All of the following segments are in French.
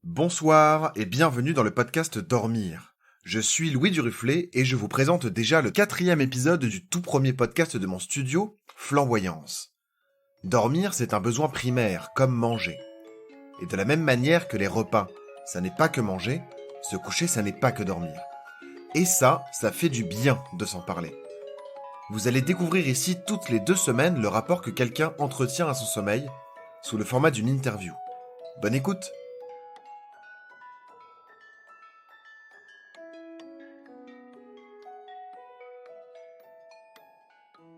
Bonsoir et bienvenue dans le podcast Dormir. Je suis Louis Duruflé et je vous présente déjà le 4e épisode du tout premier podcast de mon studio, Flamboyance. Dormir, c'est un besoin primaire, comme manger. Et de la même manière que les repas, ça n'est pas que manger, se coucher, ça n'est pas que dormir. Et ça fait du bien de s'en parler. Vous allez découvrir ici toutes les 2 semaines le rapport que quelqu'un entretient à son sommeil, sous le format d'une interview. Bonne écoute!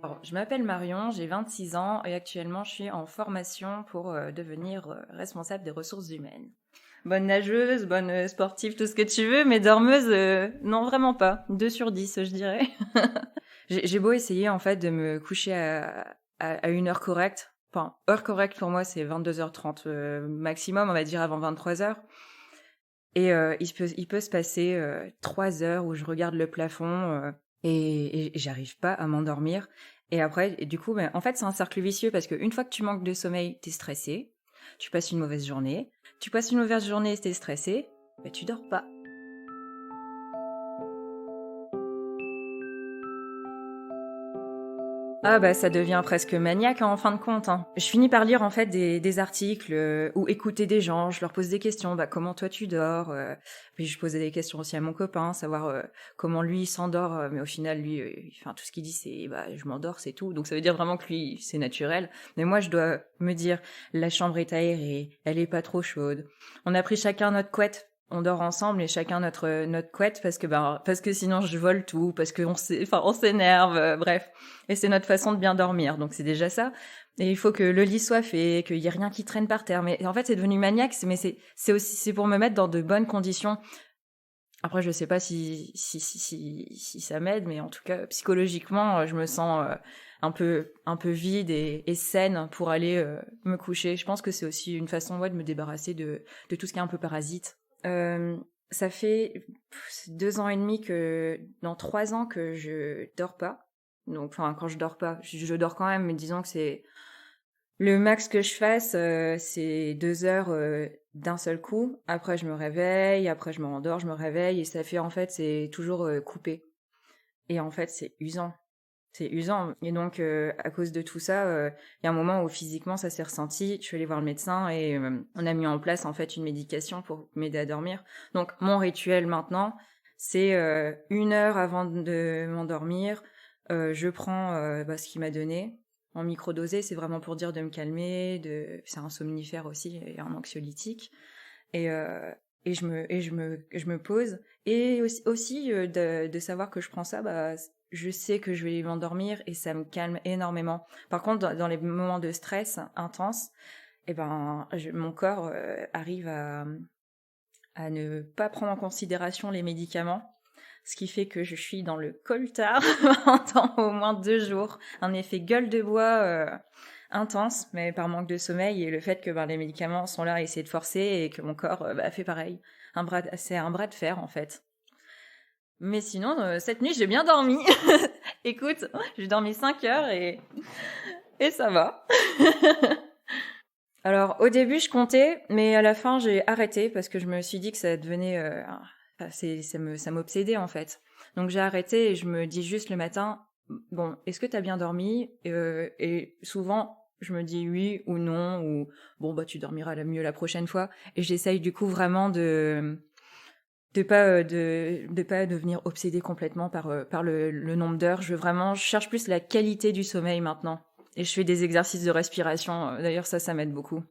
Alors, je m'appelle Marion, j'ai 26 ans et actuellement je suis en formation pour devenir responsable des ressources humaines. Bonne nageuse, bonne sportive, tout ce que tu veux, mais dormeuse, non vraiment pas. 2 sur 10, je dirais. J'ai beau essayer en fait de me coucher à une heure correcte. Enfin, heure correcte pour moi c'est 22h30 maximum, on va dire avant 23h. Et il peut se passer 3 heures où je regarde le plafond et j'arrive pas à m'endormir. Et après, du coup, en fait, c'est un cercle vicieux parce qu'une fois que tu manques de sommeil, t'es stressé, tu passes une mauvaise journée. Tu passes une mauvaise journée, t'es stressé, tu dors pas. Ah ça devient presque maniaque en fin de compte. Je finis par lire en fait des articles ou écouter des gens, je leur pose des questions, comment toi tu dors puis je posais des questions aussi à mon copain, savoir comment lui il s'endort, mais au final lui tout ce qu'il dit c'est je m'endors, c'est tout. Donc ça veut dire vraiment que lui c'est naturel, mais moi je dois me dire la chambre est aérée, elle est pas trop chaude. On a pris chacun notre couette. On dort ensemble et chacun notre couette parce que sinon je vole tout, parce qu'on on s'énerve, bref. Et c'est notre façon de bien dormir, donc c'est déjà ça. Et il faut que le lit soit fait, qu'il y ait rien qui traîne par terre. Mais en fait, c'est devenu maniaque, mais c'est pour me mettre dans de bonnes conditions. Après, je sais pas si ça m'aide, mais en tout cas, psychologiquement, je me sens un peu vide et saine pour aller me coucher. Je pense que c'est aussi une façon de me débarrasser de tout ce qui est un peu parasite. Ça fait 2 ans et demi dans 3 ans que je dors pas. Donc, quand je dors pas, je dors quand même, mais disons que c'est le max que je fasse, c'est 2 heures d'un seul coup. Après, je me réveille, après je me rendors, je me réveille, et ça fait en fait, c'est toujours coupé. Et en fait, c'est usant. C'est usant. Et donc, à cause de tout ça, il y a un moment où physiquement ça s'est ressenti. Je suis allée voir le médecin et on a mis en place en fait une médication pour m'aider à dormir. Donc, mon rituel maintenant, c'est 1 heure avant de m'endormir, je prends ce qu'il m'a donné en microdosé. C'est vraiment pour dire de me calmer. C'est un somnifère aussi et un anxiolytique. Et je me pose. Et aussi de savoir que je prends ça, je sais que je vais m'endormir et ça me calme énormément. Par contre, dans les moments de stress intense, mon corps arrive à ne pas prendre en considération les médicaments, ce qui fait que je suis dans le coltard pendant au moins 2 jours. Un effet gueule de bois intense, mais par manque de sommeil et le fait que les médicaments sont là à essayer de forcer et que mon corps fait pareil. C'est un bras de fer en fait. Mais sinon, cette nuit, j'ai bien dormi. Écoute, j'ai dormi 5 heures et ça va. Alors, au début, je comptais, mais à la fin, j'ai arrêté parce que je me suis dit que ça devenait... ça m'obsédait, en fait. Donc, j'ai arrêté et je me dis juste le matin, bon, est-ce que t'as bien dormi et souvent, je me dis oui ou non, ou bon, tu dormiras mieux la prochaine fois. Et j'essaye du coup vraiment de pas devenir obsédée complètement par le nombre d'heures. Je cherche plus la qualité du sommeil maintenant. Et je fais des exercices de respiration. D'ailleurs, ça m'aide beaucoup.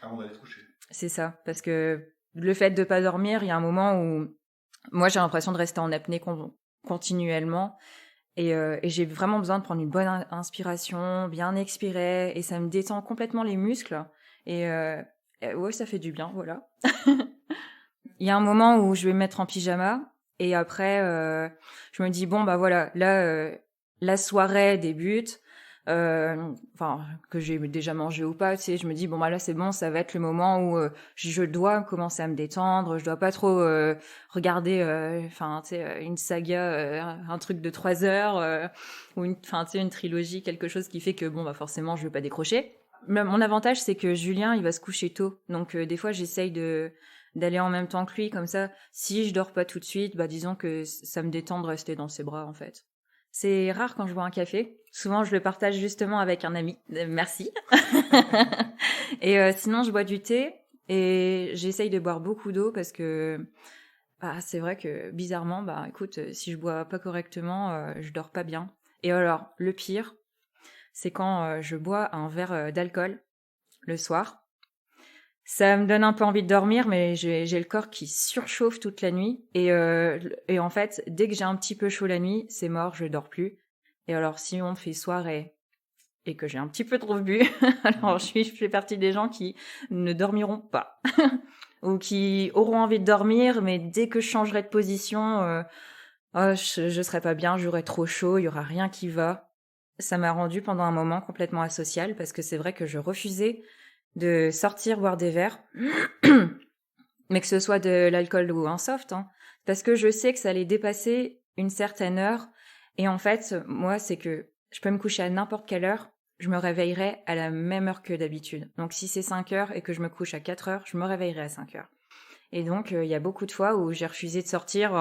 Avant d'aller se coucher. C'est ça, parce que le fait de pas dormir, il y a un moment où moi j'ai l'impression de rester en apnée continuellement. Et j'ai vraiment besoin de prendre une bonne inspiration, bien expirer, et ça me détend complètement les muscles. Et ouais, ça fait du bien, voilà. Il y a un moment où je vais me mettre en pyjama et après je me dis bon voilà, là la soirée débute, que j'ai déjà mangé ou pas, tu sais, je me dis bon là c'est bon, ça va être le moment où je dois commencer à me détendre, je dois pas trop regarder tu sais une saga, un truc de 3 heures ou tu sais une trilogie, quelque chose qui fait que forcément je vais pas décrocher. Mais mon avantage c'est que Julien il va se coucher tôt, donc des fois j'essaye d'aller en même temps que lui, comme ça, si je dors pas tout de suite, disons que ça me détend de rester dans ses bras, en fait. C'est rare quand je bois un café. Souvent, je le partage justement avec un ami. Merci. Et sinon, je bois du thé et j'essaye de boire beaucoup d'eau parce que c'est vrai que bizarrement, écoute, si je bois pas correctement, je dors pas bien. Et alors, le pire, c'est quand je bois un verre d'alcool le soir. Ça me donne un peu envie de dormir, mais j'ai le corps qui surchauffe toute la nuit. Et en fait, dès que j'ai un petit peu chaud la nuit, c'est mort, je dors plus. Et alors, si on fait soirée et que j'ai un petit peu trop bu, alors je fais partie des gens qui ne dormiront pas. Ou qui auront envie de dormir, mais dès que je changerai de position, je serai pas bien, j'aurai trop chaud, il y aura rien qui va. Ça m'a rendu pendant un moment complètement asociale parce que c'est vrai que je refusais de sortir boire des verres, mais que ce soit de l'alcool ou un soft, hein, parce que je sais que ça allait dépasser une certaine heure. Et en fait, moi, c'est que je peux me coucher à n'importe quelle heure, je me réveillerai à la même heure que d'habitude. Donc si c'est 5 heures et que je me couche à 4 heures, je me réveillerai à 5 heures. Et donc, il y a beaucoup de fois où j'ai refusé de sortir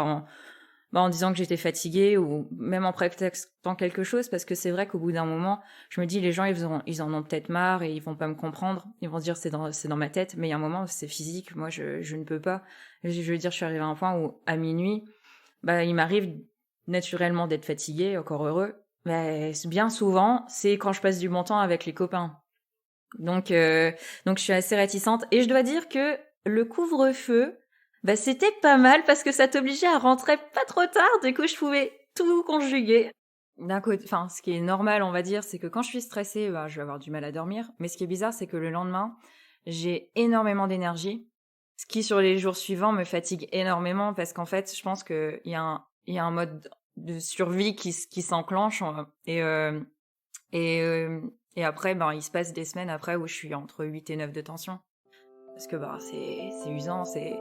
en disant que j'étais fatiguée ou même en prétextant quelque chose, parce que c'est vrai qu'au bout d'un moment, je me dis, les gens, ils en ont peut-être marre et ils vont pas me comprendre. Ils vont se dire, c'est dans ma tête, mais il y a un moment, c'est physique. Moi, je ne peux pas. Je veux dire, je suis arrivée à un point où, à minuit, il m'arrive naturellement d'être fatiguée, encore heureux. Mais bien souvent, c'est quand je passe du bon temps avec les copains. Donc je suis assez réticente. Et je dois dire que le couvre-feu, c'était pas mal parce que ça t'obligeait à rentrer pas trop tard. Du coup, je pouvais tout conjuguer. D'un côté, enfin, ce qui est normal, on va dire, c'est que quand je suis stressée, je vais avoir du mal à dormir. Mais ce qui est bizarre, c'est que le lendemain, j'ai énormément d'énergie. Ce qui, sur les jours suivants, me fatigue énormément parce qu'en fait, je pense qu'il y a un mode de survie qui s'enclenche et, euh, et après, il se passe des semaines après où je suis entre 8 et 9 de tension. Parce que c'est usant, c'est...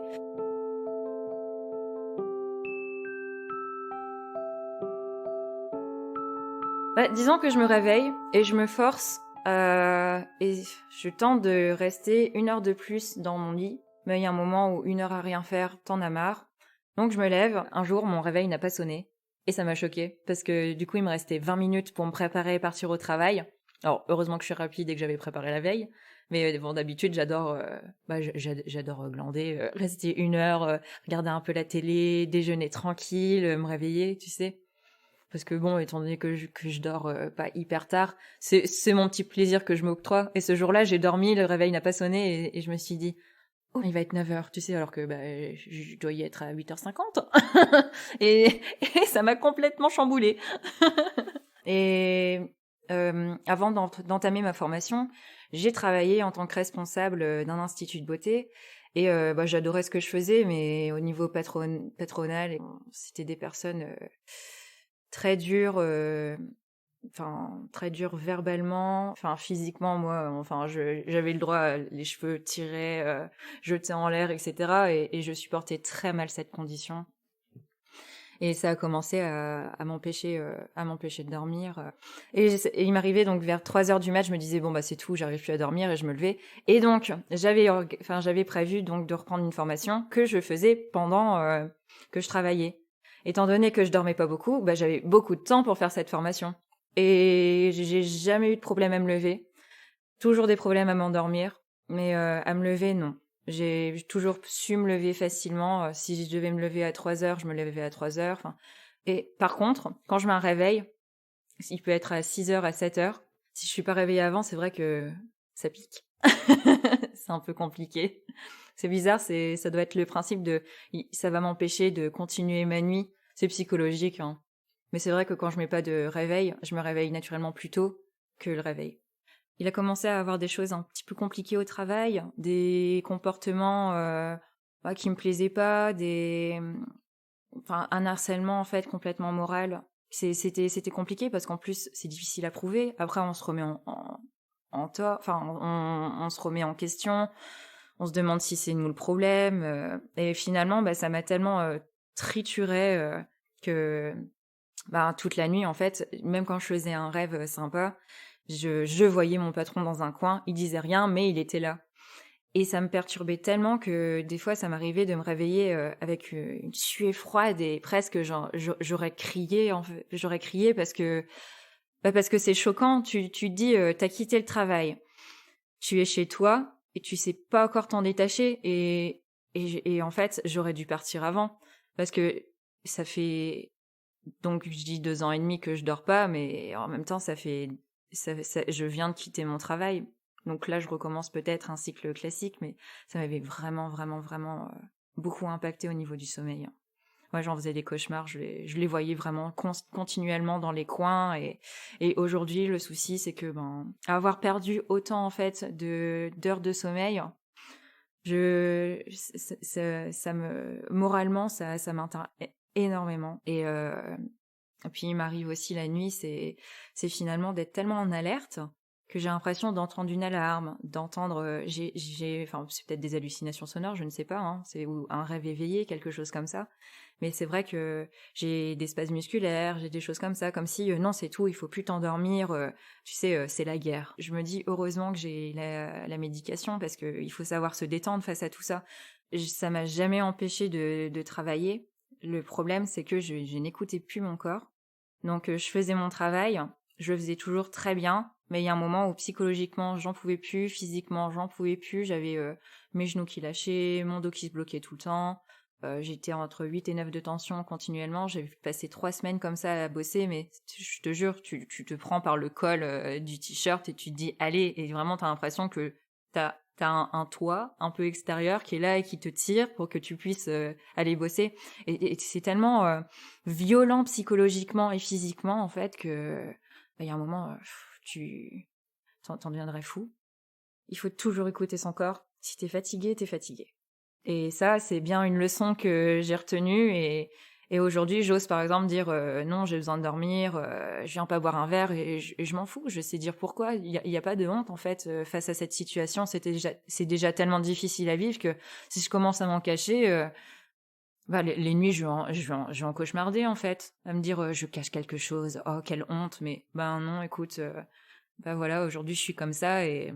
disons que je me réveille et je me force et je tente de rester 1 heure de plus dans mon lit. Mais il y a un moment où 1 heure à rien faire, t'en as marre. Donc je me lève. Un jour, mon réveil n'a pas sonné. Et ça m'a choquée. Parce que du coup, il me restait 20 minutes pour me préparer et partir au travail. Alors, heureusement que je suis rapide et que j'avais préparé la veille. Mais bon, d'habitude, j'adore glander, rester 1 heure, regarder un peu la télé, déjeuner tranquille, me réveiller, tu sais. Parce que bon, étant donné que je dors pas hyper tard, c'est mon petit plaisir que je m'octroie. Et ce jour-là, j'ai dormi, le réveil n'a pas sonné et je me suis dit, oh, il va être 9 heures, tu sais, alors que je dois y être à 8h50. et ça m'a complètement chamboulée. Et avant d'entamer ma formation, j'ai travaillé en tant que responsable d'un institut de beauté. Et j'adorais ce que je faisais, mais au niveau patronal, c'était des personnes très dures, très dures verbalement, physiquement, moi, j'avais le droit, les cheveux tirés, jetés en l'air, etc. Et je supportais très mal cette condition. Et ça a commencé à m'empêcher de dormir. Et il m'arrivait donc vers 3 heures du mat, je me disais bon c'est tout, j'arrive plus à dormir et je me levais. Et donc j'avais prévu donc de reprendre une formation que je faisais pendant que je travaillais. Étant donné que je dormais pas beaucoup, j'avais beaucoup de temps pour faire cette formation. Et j'ai jamais eu de problème à me lever. Toujours des problèmes à m'endormir, mais à me lever non. J'ai toujours su me lever facilement. Si je devais me lever à 3 heures, je me levais à 3 heures. Et par contre, quand je me réveille, il peut être à 6 heures, à 7 heures. Si je suis pas réveillée avant, c'est vrai que ça pique. C'est un peu compliqué. C'est bizarre, ça doit être le principe ça va m'empêcher de continuer ma nuit. C'est psychologique, hein. Mais c'est vrai que quand je mets pas de réveil, je me réveille naturellement plus tôt que le réveil. Il a commencé à avoir des choses un petit peu compliquées au travail, des comportements qui me plaisaient pas, un harcèlement en fait complètement moral. C'était compliqué parce qu'en plus c'est difficile à prouver. Après on se remet en tort, on se remet en question, on se demande si c'est nous le problème. Et finalement ça m'a tellement trituré que toute la nuit en fait, même quand je faisais un rêve sympa. Je voyais mon patron dans un coin, il disait rien, mais il était là. Et ça me perturbait tellement que des fois, ça m'arrivait de me réveiller avec une suée froide et presque j'aurais crié, j'aurais crié parce que c'est choquant. Tu te dis, t'as quitté le travail, tu es chez toi et tu sais pas encore t'en détacher et en fait, j'aurais dû partir avant parce que ça fait donc je dis 2 ans et demi que je dors pas, mais en même temps, je viens de quitter mon travail. Donc là, je recommence peut-être un cycle classique, mais ça m'avait vraiment, vraiment, vraiment beaucoup impacté au niveau du sommeil. Moi, j'en faisais des cauchemars, je les voyais vraiment continuellement dans les coins. Et aujourd'hui, le souci, c'est que avoir perdu autant en fait d'heures de sommeil, moralement, ça m'atteint énormément. Et puis il m'arrive aussi la nuit, c'est finalement d'être tellement en alerte que j'ai l'impression d'entendre une alarme, d'entendre, enfin c'est peut-être des hallucinations sonores, je ne sais pas, hein, c'est ou un rêve éveillé, quelque chose comme ça. Mais c'est vrai que j'ai des spasmes musculaires, j'ai des choses comme ça, comme si non c'est tout, il faut plus t'endormir, tu sais, c'est la guerre. Je me dis heureusement que j'ai la médication parce que il faut savoir se détendre face à tout ça. Ça m'a jamais empêché de travailler. Le problème c'est que je n'écoutais plus mon corps. Donc je faisais mon travail, je le faisais toujours très bien, mais il y a un moment où psychologiquement j'en pouvais plus, physiquement j'en pouvais plus, j'avais mes genoux qui lâchaient, mon dos qui se bloquait tout le temps, j'étais entre 8 et 9 de tension continuellement, j'ai passé 3 semaines comme ça à bosser, mais je te jure, tu te prends par le col du t-shirt et tu te dis allez, et vraiment t'as l'impression que t'as un toit un peu extérieur qui est là et qui te tire pour que tu puisses aller bosser. Et c'est tellement violent psychologiquement et physiquement en fait que il y a un moment tu t'en deviendrais fou. Il faut toujours écouter son corps. Si t'es fatigué, t'es fatigué. Et ça, c'est bien une leçon que j'ai retenue et aujourd'hui, j'ose par exemple dire non, j'ai besoin de dormir, je viens pas boire un verre et je m'en fous. Je sais dire pourquoi. Il y a pas de honte en fait face à cette situation. C'est déjà tellement difficile à vivre que si je commence à m'en cacher, les nuits, je vais en cauchemarder en fait, à me dire je cache quelque chose. Oh quelle honte. Mais non, écoute, voilà, aujourd'hui je suis comme ça et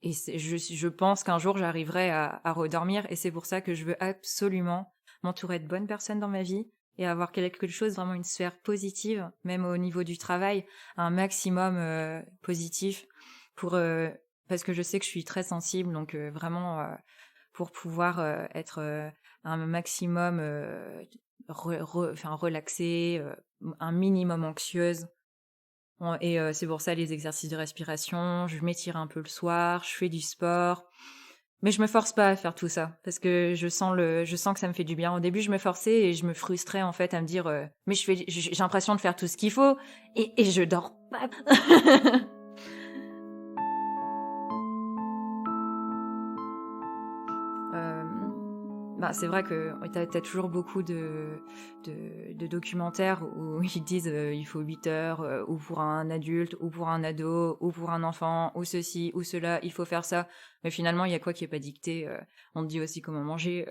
je pense qu'un jour j'arriverai à redormir et c'est pour ça que je veux absolument m'entourer de bonnes personnes dans ma vie et avoir quelque chose, vraiment une sphère positive, même au niveau du travail, un maximum positif parce que je sais que je suis très sensible, donc vraiment pour pouvoir être un maximum relaxée, un minimum anxieuse. Et c'est pour ça les exercices de respiration, je m'étire un peu le soir, je fais du sport. Mais je me force pas à faire tout ça parce que je sens que ça me fait du bien. Au début, je me forçais et je me frustrais en fait à me dire mais j'ai l'impression de faire tout ce qu'il faut et je dors pas. C'est vrai que t'as toujours beaucoup de documentaires où ils disent il faut 8 heures, ou pour un adulte, ou pour un ado, ou pour un enfant, ou ceci, ou cela, il faut faire ça. Mais finalement, il y a quoi qui est pas dicté On te dit aussi comment manger.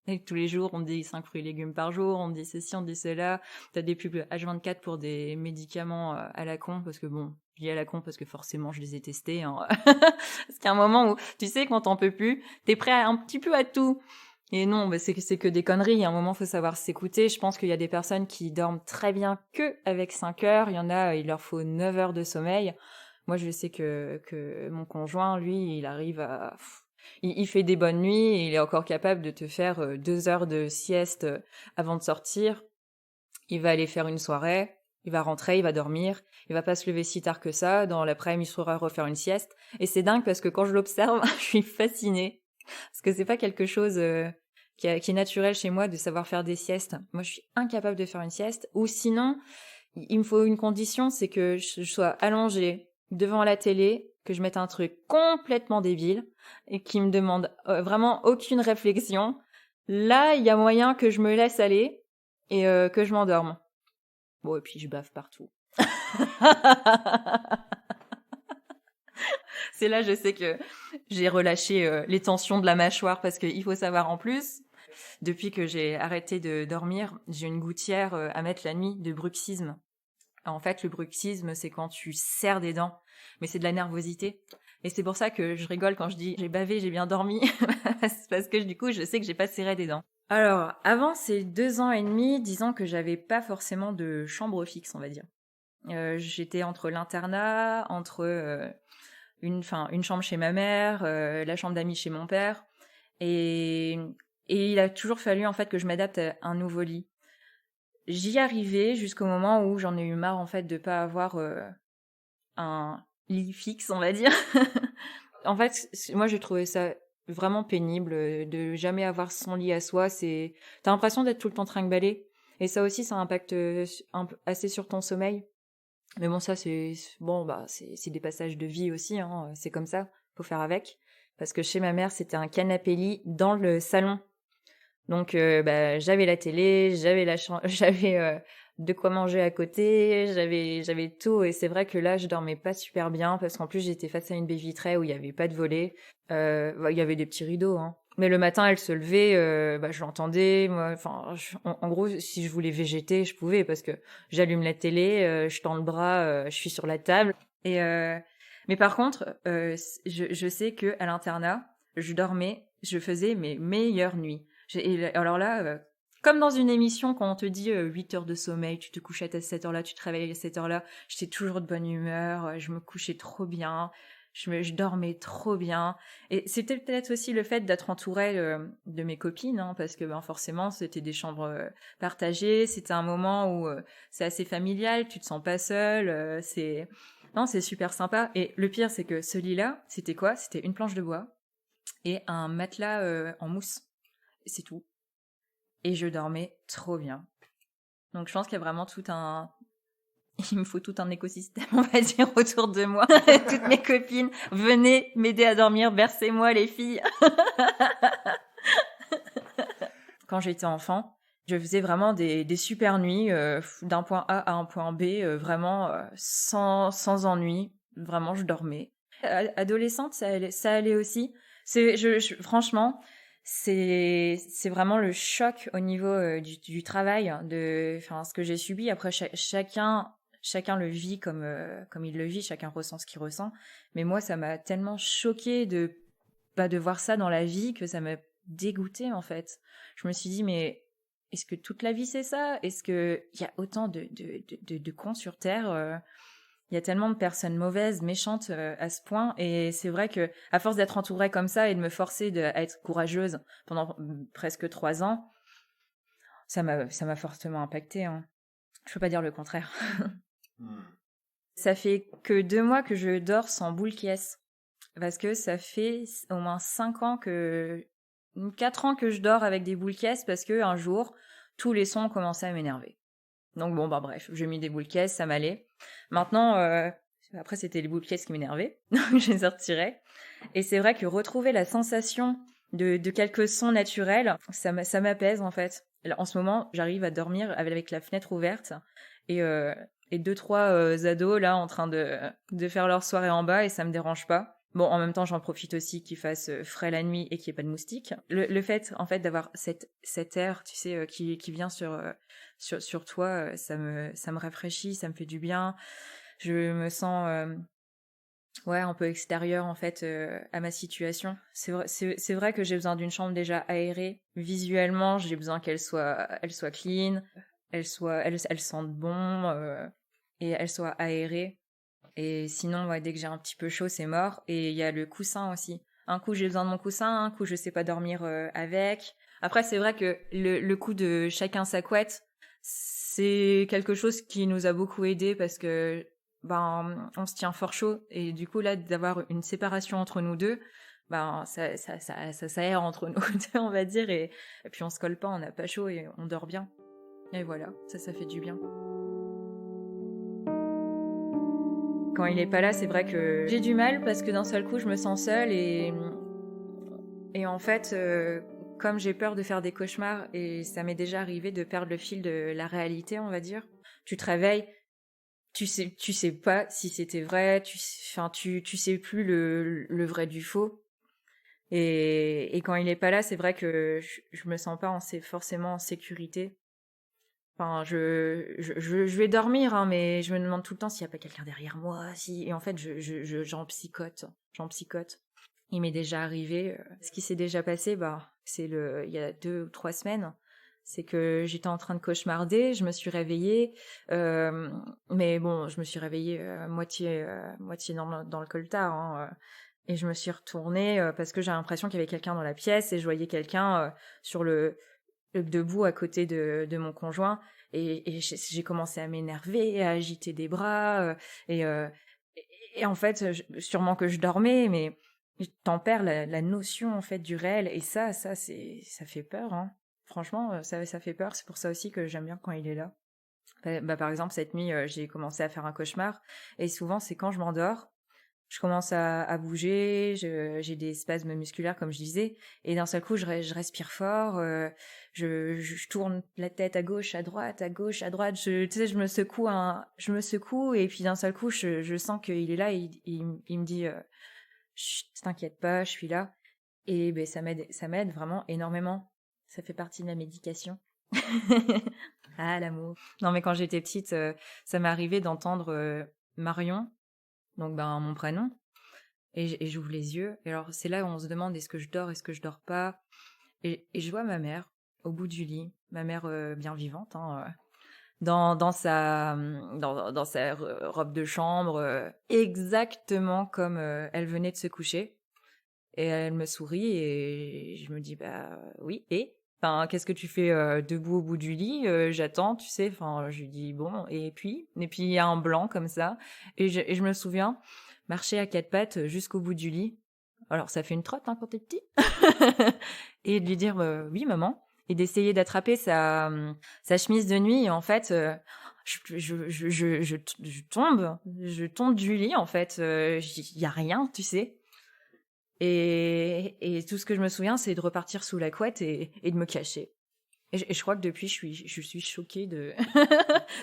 Et tous les jours, on te dit 5 fruits et légumes par jour, on te dit ceci, on te dit cela. T'as des pubs H24 pour des médicaments à la con, parce que bon, je dis à la con parce que forcément je les ai testés. Hein. Parce qu'à un moment où, tu sais, quand t'en peux plus, t'es prêt un petit peu à tout. Et non, c'est que des conneries. Il y a un moment, faut savoir s'écouter. Je pense qu'il y a des personnes qui dorment très bien que avec 5 heures. Il y en a, il leur faut 9 heures de sommeil. Moi, je sais que mon conjoint, lui, il arrive à... Il fait des bonnes nuits et il est encore capable de te faire 2 heures de sieste avant de sortir. Il va aller faire une soirée, il va rentrer, il va dormir, il va pas se lever si tard que ça. Dans l'après-midi, il saura refaire une sieste. Et c'est dingue parce que quand je l'observe, je suis fascinée. Parce que c'est pas quelque chose qui est naturel chez moi de savoir faire des siestes. Moi, je suis incapable de faire une sieste. Ou sinon, il me faut une condition, c'est que je sois allongée devant la télé, que je mette un truc complètement débile et qui me demande vraiment aucune réflexion. Là, il y a moyen que je me laisse aller et que je m'endorme. Bon, et puis je bave partout. C'est là, je sais que j'ai relâché les tensions de la mâchoire parce qu'il faut savoir en plus, depuis que j'ai arrêté de dormir, j'ai une gouttière à mettre la nuit de bruxisme. En fait, le bruxisme, c'est quand tu serres des dents, mais c'est de la nervosité. Et c'est pour ça que je rigole quand je dis j'ai bavé, j'ai bien dormi, parce que du coup, je sais que j'ai pas serré des dents. Alors, avant ces 2 ans et demi, disons que j'avais pas forcément de chambre fixe, on va dire. J'étais entre l'internat, entre une chambre chez ma mère, la chambre d'amis chez mon père, et, et il a toujours fallu en fait que je m'adapte à un nouveau lit. J'y arrivais jusqu'au moment où j'en ai eu marre en fait de pas avoir un lit fixe, on va dire. En fait, moi j'ai trouvé ça vraiment pénible de jamais avoir son lit à soi. T'as l'impression d'être tout le temps trinqueballé, et ça aussi ça impacte assez sur ton sommeil. Mais bon, ça c'est des passages de vie aussi, hein. C'est comme ça, faut faire avec. Parce que chez ma mère c'était un canapé lit dans le salon. Donc j'avais la télé, j'avais j'avais de quoi manger à côté, j'avais tout, et c'est vrai que là je dormais pas super bien parce qu'en plus j'étais face à une baie vitrée où il y avait pas de volets. Il y avait des petits rideaux, hein. Mais le matin elle se levait, je l'entendais, moi, enfin en gros si je voulais végéter, je pouvais parce que j'allume la télé, je tends le bras, je suis sur la table, et mais par contre je sais que à l'internat, je faisais mes meilleures nuits. Alors là, comme dans une émission, quand on te dit 8 heures de sommeil, tu te couches à cette heure-là, tu te réveilles à cette heure-là, j'étais toujours de bonne humeur, je me couchais trop bien, je dormais trop bien. Et c'était peut-être aussi le fait d'être entourée de mes copines, hein, parce que forcément, c'était des chambres partagées, c'était un moment où c'est assez familial, tu te sens pas seule, Non, c'est super sympa. Et le pire, c'est que ce lit-là, c'était quoi? C'était une planche de bois et un matelas en mousse. C'est tout. Et je dormais trop bien. Donc je pense qu'il y a vraiment il me faut tout un écosystème, on va dire, autour de moi. Toutes mes copines, venez m'aider à dormir, bercez-moi les filles. Quand j'étais enfant, je faisais vraiment des super nuits, d'un point A à un point B, vraiment sans ennui. Vraiment, je dormais. Adolescente, ça allait aussi. Franchement, c'est vraiment le choc au niveau du travail, ce que j'ai subi. Après, chacun le vit comme il le vit, chacun ressent ce qu'il ressent. Mais moi, ça m'a tellement choquée de voir ça dans la vie que ça m'a dégoûtée, en fait. Je me suis dit, mais est-ce que toute la vie c'est ça? Est-ce que il y a autant de cons sur Terre? Il y a tellement de personnes mauvaises, méchantes à ce point, et c'est vrai que à force d'être entourée comme ça et de me forcer à être courageuse pendant presque 3 ans, ça m'a fortement impactée, hein. Je peux pas dire le contraire. Ça fait que 2 mois que je dors sans boule qui est, parce que ça fait au moins 4 ans que je dors avec des boules caisses, parce que un jour tous les sons ont commencé à m'énerver. Donc bon, bref, j'ai mis des boules caisses, ça m'allait. Maintenant, après c'était les boules caisses qui m'énervaient, donc je les retirais. Et c'est vrai que retrouver la sensation de quelques sons naturels, ça m'apaise en fait. Là, en ce moment, j'arrive à dormir avec la fenêtre ouverte, et 2-3 ados là en train de faire leur soirée en bas, et ça me dérange pas. Bon, en même temps, j'en profite aussi qu'il fasse frais la nuit et qu'il n'y ait pas de moustiques. Le fait, en fait, d'avoir cet air, tu sais, qui vient sur toi, ça me rafraîchit, ça me fait du bien. Je me sens, un peu extérieure, en fait, à ma situation. C'est vrai que j'ai besoin d'une chambre déjà aérée. Visuellement, j'ai besoin elle soit clean, elle sente bon, et elle soit aérée. Et sinon, dès que j'ai un petit peu chaud, c'est mort. Et il y a le coussin aussi. Un coup, j'ai besoin de mon coussin, un coup, je sais pas dormir avec. Après, c'est vrai que le coup de chacun sa couette, c'est quelque chose qui nous a beaucoup aidé, parce que on se tient fort chaud. Et du coup, là, d'avoir une séparation entre nous deux, ça s'aère entre nous deux, on va dire. Et puis, on se colle pas, on n'a pas chaud et on dort bien. Et voilà, ça fait du bien. Quand il est pas là, c'est vrai que j'ai du mal, parce que d'un seul coup, je me sens seule, et en fait, comme j'ai peur de faire des cauchemars, et ça m'est déjà arrivé de perdre le fil de la réalité, on va dire. Tu te réveilles, tu sais pas si c'était vrai, tu sais plus le vrai du faux. Et quand il est pas là, c'est vrai que je me sens pas forcément en sécurité. Enfin, je vais dormir, hein, mais je me demande tout le temps s'il n'y a pas quelqu'un derrière moi. Si... Et en fait, j'en psychote. J'en psychote. Il m'est déjà arrivé. Ce qui s'est déjà passé, il y a 2 ou 3 semaines. C'est que j'étais en train de cauchemarder, je me suis réveillée, mais bon, je me suis réveillée moitié dans le coltard, hein, et je me suis retournée parce que j'ai l'impression qu'il y avait quelqu'un dans la pièce et je voyais quelqu'un sur debout à côté de mon conjoint et j'ai commencé à m'énerver, à agiter des bras et, euh, et en fait, sûrement que je dormais, mais t'en perds la notion en fait du réel et ça fait peur, hein. Franchement, ça fait peur. C'est pour ça aussi que j'aime bien quand il est là. Par exemple, cette nuit, j'ai commencé à faire un cauchemar et souvent c'est quand je m'endors, je commence à bouger, j'ai des spasmes musculaires comme je disais, et d'un seul coup je respire fort, je tourne la tête à gauche, à droite, tu sais, je me secoue et puis d'un seul coup je sens qu'il est là et il me dit chut, t'inquiète pas, je suis là. Et ben ça m'aide vraiment énormément. Ça fait partie de ma médication. Ah, l'amour. Non, mais quand j'étais petite, ça m'est arrivé d'entendre Marion, donc mon prénom, et j'ouvre les yeux. Et alors, c'est là où on se demande est-ce que je dors, est-ce que je dors pas. Et je vois ma mère au bout du lit, ma mère bien vivante, hein, dans sa robe de chambre, exactement comme elle venait de se coucher. Et elle me sourit et je me dis oui, et enfin, qu'est-ce que tu fais debout au bout du lit? J'attends, tu sais. Enfin, je lui dis bon, et puis il y a un blanc comme ça et je me souviens marcher à 4 pattes jusqu'au bout du lit. Alors ça fait une trotte, hein, quand t'es petit. Et de lui dire oui maman et d'essayer d'attraper sa chemise de nuit et en fait je tombe du lit en fait. Il y a rien, tu sais. Et tout ce que je me souviens, c'est de repartir sous la couette et de me cacher. Et je crois que depuis, je suis choquée de,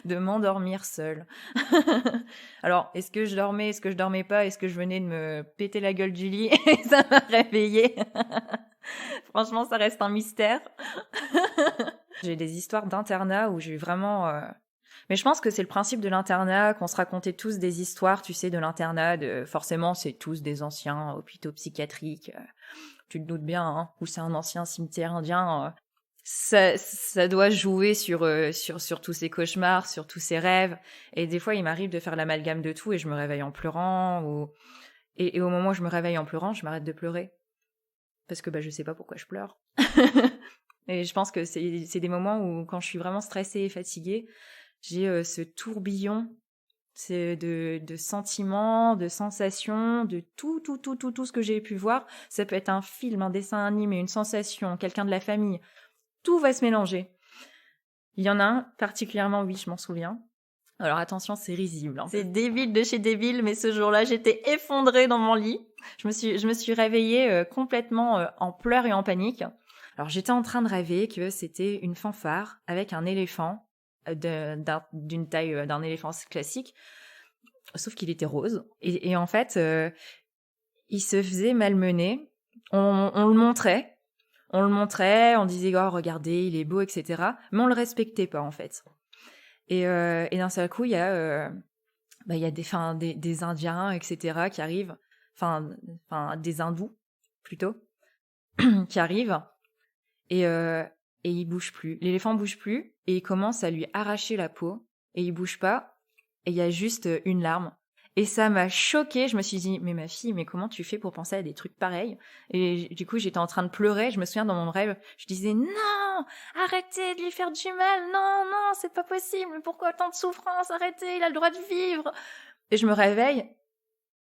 de m'endormir seule. Alors, est-ce que je dormais, est-ce que je dormais pas, est-ce que je venais de me péter la gueule du lit et ça m'a réveillée? Franchement, ça reste un mystère. J'ai des histoires d'internat où j'ai vraiment... Mais je pense que c'est le principe de l'internat, qu'on se racontait tous des histoires, tu sais, de l'internat. Forcément, c'est tous des anciens hôpitaux psychiatriques. Tu te doutes bien, hein, ou c'est un ancien cimetière indien. Ça doit jouer sur tous ces cauchemars, sur tous ces rêves. Et des fois, il m'arrive de faire l'amalgame de tout et je me réveille en pleurant. Et au moment où je me réveille en pleurant, je m'arrête de pleurer. Parce que je sais pas pourquoi je pleure. Et je pense que c'est des moments où, quand je suis vraiment stressée et fatiguée, j'ai ce tourbillon de sentiments, de sensations, de tout ce que j'ai pu voir. Ça peut être un film, un dessin animé, une sensation, quelqu'un de la famille. Tout va se mélanger. Il y en a un particulièrement, oui, je m'en souviens. Alors attention, c'est risible, hein. C'est débile de chez débile, mais ce jour-là, j'étais effondrée dans mon lit. Je me suis réveillée complètement en pleurs et en panique. Alors j'étais en train de rêver que c'était une fanfare avec un éléphant d'une taille d'un éléphant classique, sauf qu'il était rose. Et en fait, il se faisait malmener. On le montrait. On disait oh regardez, il est beau, etc. Mais on le respectait pas en fait. Et d'un seul coup, il y a des Indiens, etc. qui arrivent, enfin des hindous plutôt, qui arrivent et il bouge plus. L'éléphant bouge plus et il commence à lui arracher la peau et il bouge pas et il y a juste une larme. Et ça m'a choquée, je me suis dit, mais ma fille, mais comment tu fais pour penser à des trucs pareils? Et du coup, j'étais en train de pleurer, je me souviens dans mon rêve, je disais, non, arrêtez de lui faire du mal, non, non, c'est pas possible, pourquoi tant de souffrance, arrêtez, il a le droit de vivre. Et je me réveille,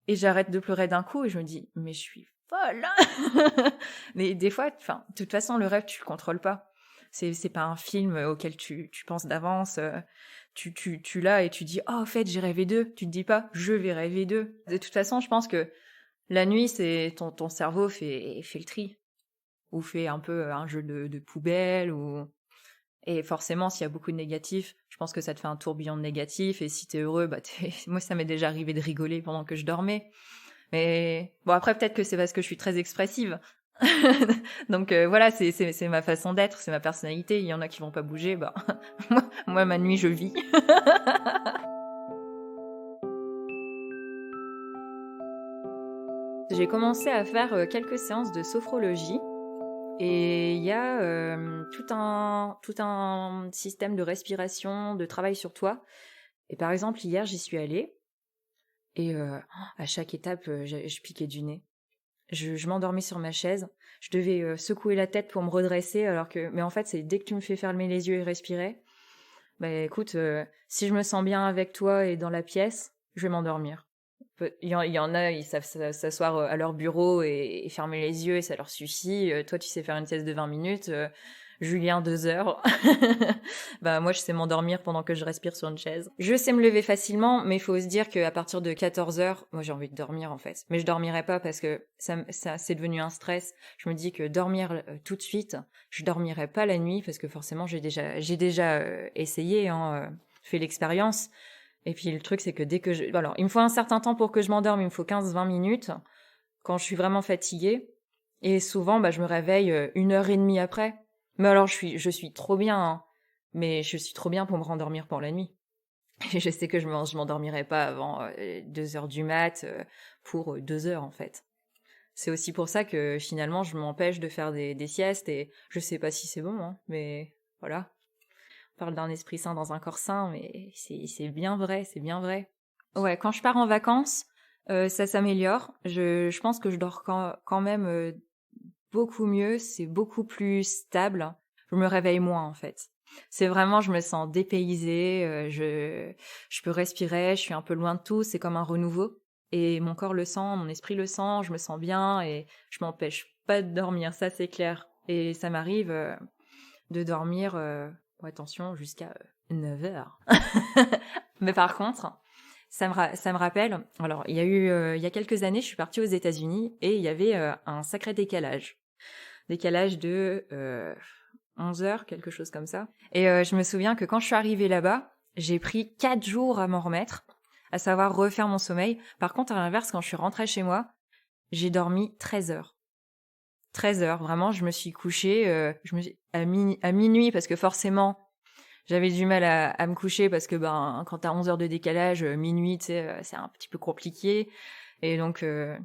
et j'arrête de pleurer d'un coup, et je me dis, mais je suis folle. Mais des fois, de toute façon, le rêve, tu le contrôles pas. C'est pas un film auquel tu penses d'avance. Tu l'as et tu dis oh en fait j'ai rêvé d'eux. Tu te dis pas je vais rêver d'eux. De toute façon, je pense que la nuit, c'est ton cerveau fait le tri ou fait un peu un jeu de poubelle et forcément s'il y a beaucoup de négatifs, je pense que ça te fait un tourbillon de négatifs et si t'es heureux, moi ça m'est déjà arrivé de rigoler pendant que je dormais. Mais bon après peut-être que c'est parce que je suis très expressive. Donc voilà, c'est ma façon d'être, c'est ma personnalité. Il y en a qui vont pas bouger, bah moi ma nuit je vis. J'ai commencé à faire quelques séances de sophrologie et il y a tout un système de respiration, de travail sur toi. Et par exemple, hier, j'y suis allée et à chaque étape, je piquais du nez. Je m'endormais sur ma chaise. Je devais secouer la tête pour me redresser, mais en fait, c'est dès que tu me fais fermer les yeux et respirer, bah écoute, si je me sens bien avec toi et dans la pièce, je vais m'endormir. Il y en a, ils savent s'asseoir à leur bureau et fermer les yeux et ça leur suffit. Toi, tu sais faire une sieste de 20 minutes. Julien, 2 heures. Bah moi, je sais m'endormir pendant que je respire sur une chaise. Je sais me lever facilement, mais il faut se dire qu'à partir de 14 heures, moi j'ai envie de dormir en fait. Mais je dormirai pas parce que ça c'est devenu un stress. Je me dis que dormir tout de suite, je dormirai pas la nuit parce que forcément j'ai déjà essayé, fait l'expérience. Et puis le truc, c'est que dès que alors, il me faut un certain temps pour que je m'endorme, il me faut 15-20 minutes quand je suis vraiment fatiguée. Et souvent, bah, je me réveille 1 heure et demie après. Mais alors, je suis trop bien, hein. Mais je suis trop bien pour me rendormir pour la nuit. Et je sais que je m'endormirai pas avant 2 heures du mat pour 2 heures, en fait. C'est aussi pour ça que finalement, je m'empêche de faire des siestes et je sais pas si c'est bon, hein, mais voilà. On parle d'un esprit sain dans un corps sain, mais c'est bien vrai, c'est bien vrai. Ouais, quand je pars en vacances, ça s'améliore. Je pense que je dors quand même beaucoup mieux, c'est beaucoup plus stable. Je me réveille moins en fait. C'est vraiment, je me sens dépaysée, je peux respirer, je suis un peu loin de tout, c'est comme un renouveau. Et mon corps le sent, mon esprit le sent, je me sens bien et je m'empêche pas de dormir, ça c'est clair. Et ça m'arrive de dormir, attention, jusqu'à 9 heures. Mais par contre, ça me rappelle, alors il y a quelques années, je suis partie aux États-Unis et il y avait un sacré décalage. Décalage de 11 heures, quelque chose comme ça. Et je me souviens que quand je suis arrivée là-bas, j'ai pris 4 jours à m'en remettre, à savoir refaire mon sommeil. Par contre, à l'inverse, quand je suis rentrée chez moi, j'ai dormi 13 heures. 13 heures, vraiment, je me suis couchée à minuit parce que forcément, j'avais du mal à me coucher parce que quand t'as 11 heures de décalage, minuit, tu sais, c'est un petit peu compliqué. Et donc, je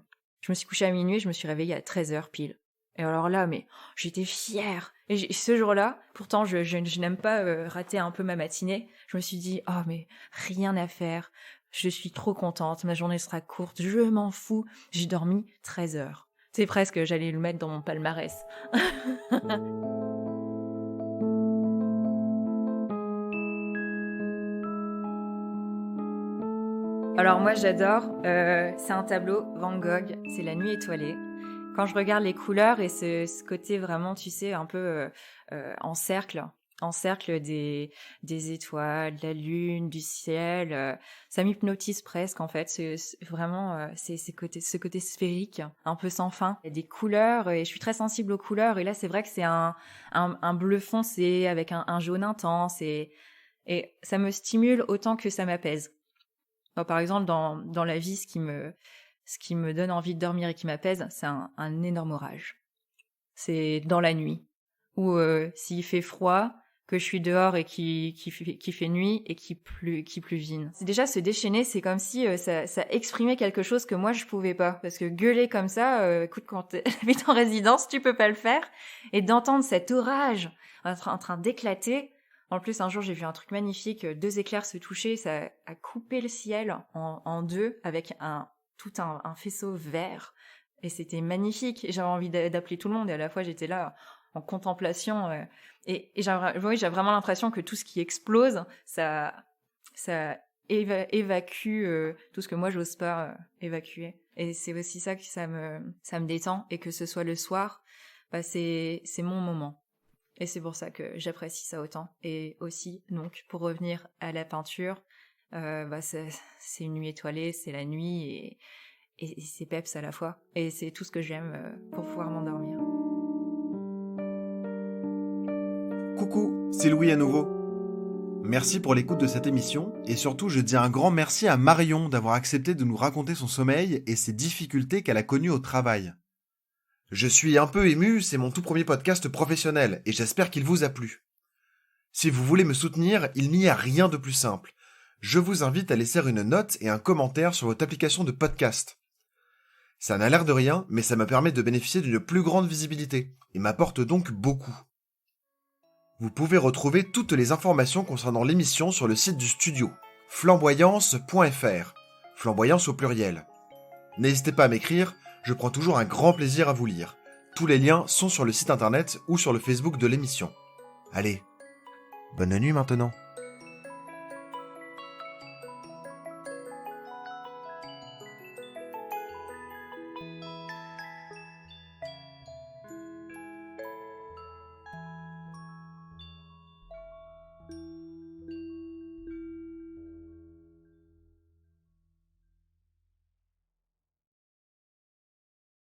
me suis couchée à minuit, je me suis réveillée à 13 heures pile. Et alors là, mais j'étais fière. Et ce jour-là, pourtant, je n'aime pas rater un peu ma matinée. Je me suis dit, oh mais rien à faire. Je suis trop contente, ma journée sera courte, je m'en fous. J'ai dormi 13 heures. C'est presque, j'allais le mettre dans mon palmarès. Alors moi j'adore, c'est un tableau Van Gogh, c'est La Nuit étoilée. Quand je regarde les couleurs et ce côté vraiment, tu sais, un peu en cercle des étoiles, de la lune, du ciel, ça m'hypnotise presque en fait. C'est vraiment c'est ce côté sphérique, un peu sans fin. Il y a des couleurs et je suis très sensible aux couleurs. Et là c'est vrai que c'est un bleu foncé avec un jaune intense et ça me stimule autant que ça m'apaise. Alors, par exemple, dans la vie, ce qui me donne envie de dormir et qui m'apaise, c'est un énorme orage. C'est dans la nuit, où s'il fait froid, que je suis dehors et qui fait nuit et qui pluvine. C'est déjà se déchaîner, c'est comme si ça exprimait quelque chose que moi je pouvais pas. Parce que gueuler comme ça, écoute, quand t'habites en résidence, tu peux pas le faire. Et d'entendre cet orage en train d'éclater. En plus, un jour, j'ai vu un truc magnifique, 2 éclairs se toucher, ça a coupé le ciel en deux avec tout un faisceau vert. Et c'était magnifique. Et j'avais envie d'appeler tout le monde. Et à la fois, j'étais là en contemplation. Et j'ai vraiment l'impression que tout ce qui explose, ça évacue tout ce que moi, j'ose pas évacuer. Et c'est aussi ça que ça me détend. Et que ce soit le soir, bah, c'est mon moment. Et c'est pour ça que j'apprécie ça autant. Et aussi, donc, pour revenir à la peinture, c'est une nuit étoilée, c'est la nuit et c'est peps à la fois. Et c'est tout ce que j'aime pour pouvoir m'endormir. Coucou, c'est Louis à nouveau. Merci pour l'écoute de cette émission et surtout je dis un grand merci à Marion d'avoir accepté de nous raconter son sommeil et ses difficultés qu'elle a connues au travail. Je suis un peu ému, c'est mon tout premier podcast professionnel, et j'espère qu'il vous a plu. Si vous voulez me soutenir, il n'y a rien de plus simple. Je vous invite à laisser une note et un commentaire sur votre application de podcast. Ça n'a l'air de rien, mais ça me permet de bénéficier d'une plus grande visibilité, et m'apporte donc beaucoup. Vous pouvez retrouver toutes les informations concernant l'émission sur le site du studio, flamboyance.fr, flamboyance au pluriel. N'hésitez pas à m'écrire, je prends toujours un grand plaisir à vous lire. Tous les liens sont sur le site internet ou sur le Facebook de l'émission. Allez, bonne nuit maintenant.